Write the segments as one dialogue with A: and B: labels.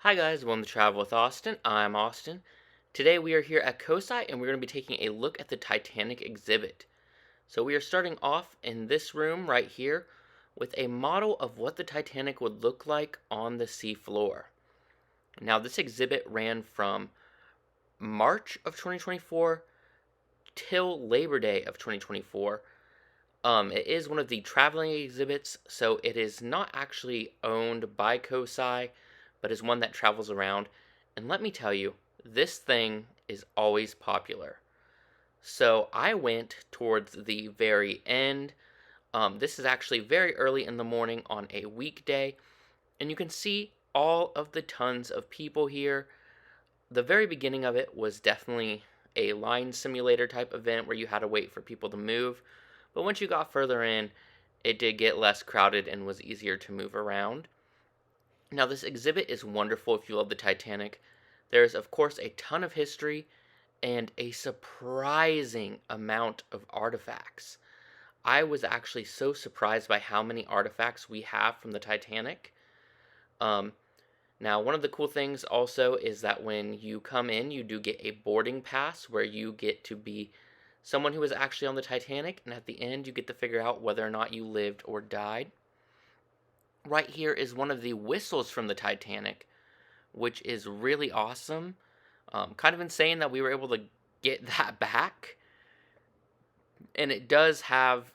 A: Hi guys, welcome to Travel with Austin. I'm Austin. Today we are here at Cosi and we're going to be taking a look at the Titanic exhibit. So we are starting off in this room right here with a model of what the Titanic would look like on the sea floor. Now this exhibit ran from March of 2024 till Labor Day of 2024. It is one of the traveling exhibits, so it is not actually owned by Cosi, but is one that travels around. And let me tell you, this thing is always popular. So I went towards the very end. This is actually very early in the morning on a weekday, and you can see all of the tons of people here. The very beginning of it was definitely a line simulator type event where you had to wait for people to move. But once you got further in, it did get less crowded and was easier to move around. Now, this exhibit is wonderful if you love the Titanic. There's, of course, a ton of history and a surprising amount of artifacts. I was actually so surprised by how many artifacts we have from the Titanic. Um, Now, one of the cool things also is that when you come in, you do get a boarding pass where you get to be someone who was actually on the Titanic, and at the end, you get to figure out whether or not you lived or died. Right here is one of the whistles from the Titanic, which is really awesome. Kind of insane that we were able to get that back. And it does have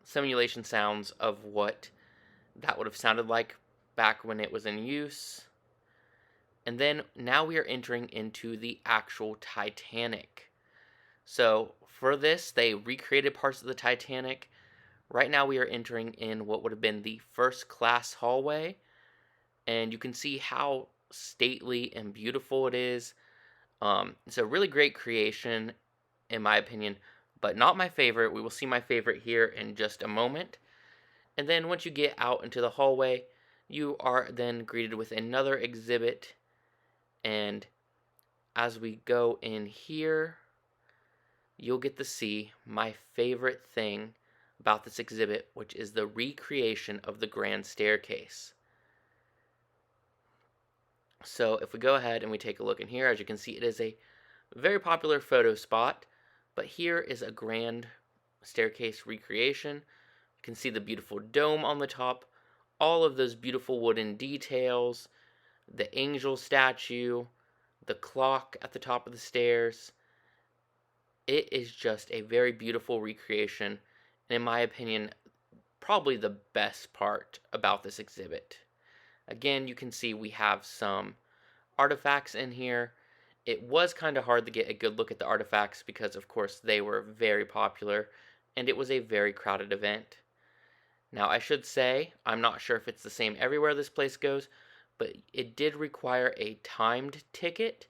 A: simulation sounds of what that would have sounded like back when it was in use. And then now we are entering into the actual Titanic. So for this, they recreated parts of the Titanic. Right now we are entering in what would have been the first class hallway. And you can see how stately and beautiful it is. It's a really great creation, in my opinion, but not my favorite. We will see my favorite here in just a moment. And then once you get out into the hallway, you are then greeted with another exhibit. And as we go in here, you'll get to see my favorite thing about this exhibit, which is the recreation of the grand staircase. So if we go ahead and we take a look in here, as you can see, it is a very popular photo spot, but here is a grand staircase recreation. You can see the beautiful dome on the top, all of those beautiful wooden details, the angel statue, the clock at the top of the stairs. It is just a very beautiful recreation, and in my opinion, probably the best part about this exhibit. Again, you can see we have some artifacts in here. It was kind of hard to get a good look at the artifacts because, of course, they were very popular, and it was a very crowded event. Now, I should say, I'm not sure if it's the same everywhere this place goes, but it did require a timed ticket,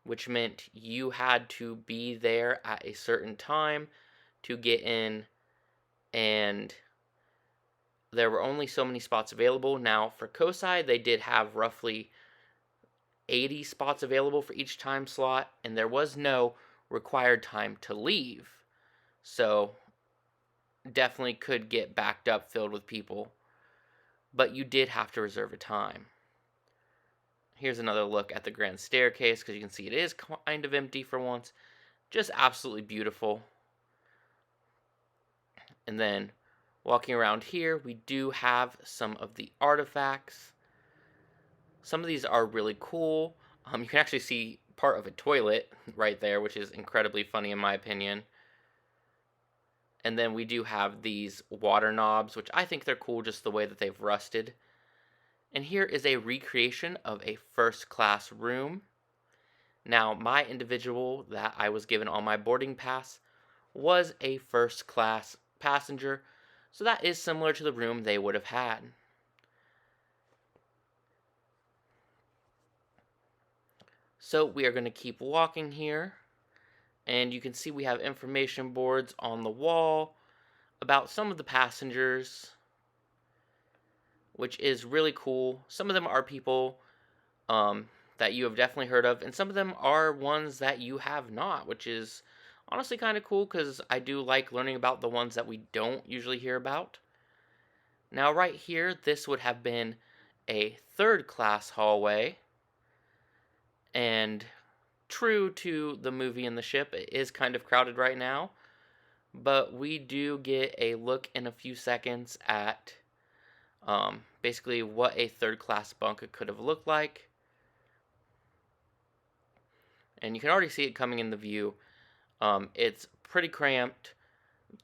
A: which meant you had to be there at a certain time to get in, and there were only so many spots available. Now, for Cosi, they did have roughly 80 spots available for each time slot, and there was no required time to leave. So, definitely could get backed up filled with people, but you did have to reserve a time. Here's another look at the grand staircase because you can see it is kind of empty for once. Just absolutely beautiful. And then walking around here, we do have some of the artifacts. Some of these are really cool. You can actually see part of a toilet right there, which is incredibly funny in my opinion. And then we do have these water knobs, which I think they're cool just the way that they've rusted. And here is a recreation of a first class room. Now, my individual that I was given on my boarding pass was a first class passenger, so that is similar to the room they would have had. So we are going to keep walking here, and you can see we have information boards on the wall about some of the passengers, which is really cool. Some of them are people that you have definitely heard of, and some of them are ones that you have not, which is honestly kind of cool because I do like learning about the ones that we don't usually hear about. Now, right here, this would have been a third class hallway, And true to the movie and the ship, it is kind of crowded right now. But we do get a look in a few seconds at basically what a third class bunk could have looked like. And you can already see it coming in the view. It's pretty cramped.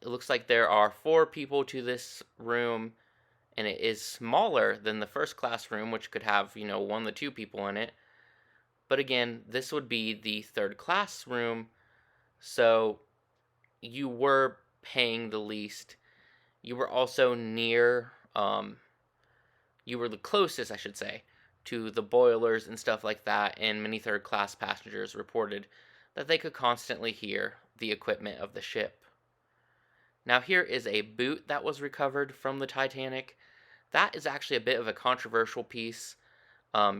A: It looks like there are 4 people to this room, and it is smaller than the first class room, which could have, 1 to 2 people in it. But again, this would be the third class room, so you were paying the least. You were also near, you were the closest, I should say, to the boilers and stuff like that, and many third class passengers reported that they could constantly hear the equipment of the ship. Now, here is a boot that was recovered from the Titanic. That is actually a bit of a controversial piece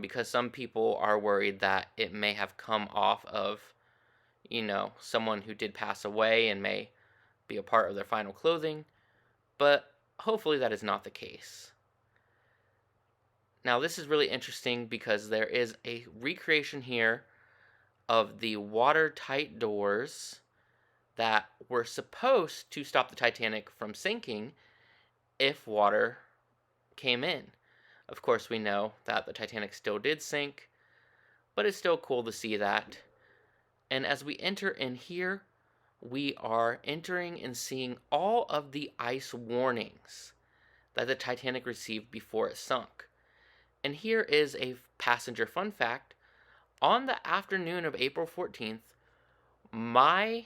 A: because some people are worried that it may have come off of, someone who did pass away and may be a part of their final clothing, but hopefully that is not the case. Now, this is really interesting because there is a recreation here of the watertight doors that were supposed to stop the Titanic from sinking if water came in. Of course, we know that the Titanic still did sink, but it's still cool to see that. And as we enter in here, we are entering and seeing all of the ice warnings that the Titanic received before it sunk. And here is a passenger fun fact. On the afternoon of April 14th, my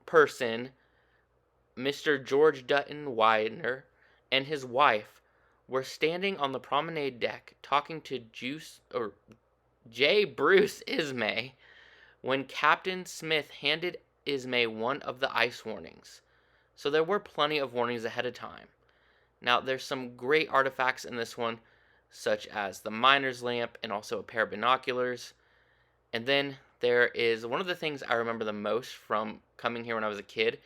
A: person, Mr. George Dutton Widener, and his wife were standing on the promenade deck talking to J. Bruce Ismay when Captain Smith handed Ismay one of the ice warnings. So there were plenty of warnings ahead of time. Now, there's some great artifacts in this one, such as the miner's lamp and also a pair of binoculars. And then there is one of the things I remember the most from coming here when I was a kid,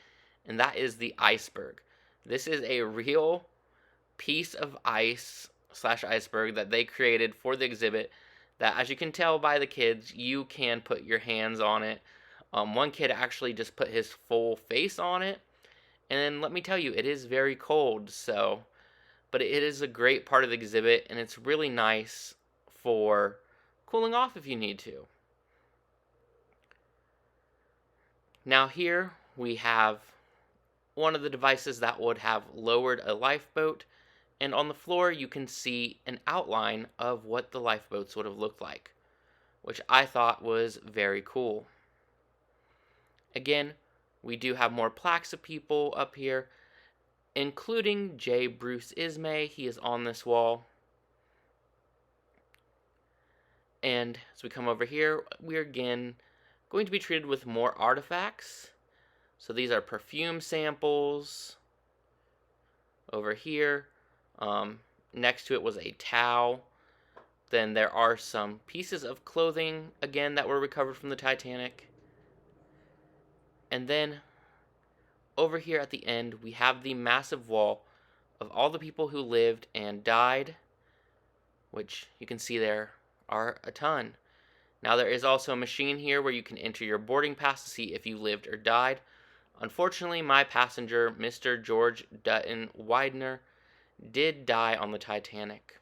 A: and that is the iceberg. This is a real piece of ice/iceberg that they created for the exhibit that, as you can tell by the kids, you can put your hands on it. One kid actually just put his full face on it, and let me tell you, it is very cold, but it is a great part of the exhibit, and it's really nice for cooling off if you need to. Now here we have one of the devices that would have lowered a lifeboat, and on the floor you can see an outline of what the lifeboats would have looked like, which I thought was very cool. Again, we do have more plaques of people up here, including J. Bruce Ismay. He is on this wall. And as we come over here, we're again going to be treated with more artifacts. So these are perfume samples. Over here, next to it was a towel. Then there are some pieces of clothing, again, that were recovered from the Titanic. And then over here at the end, we have the massive wall of all the people who lived and died, which you can see there are a ton. Now, there is also a machine here where you can enter your boarding pass to see if you lived or died. Unfortunately, my passenger, Mr. George Dutton Widener, did die on the Titanic.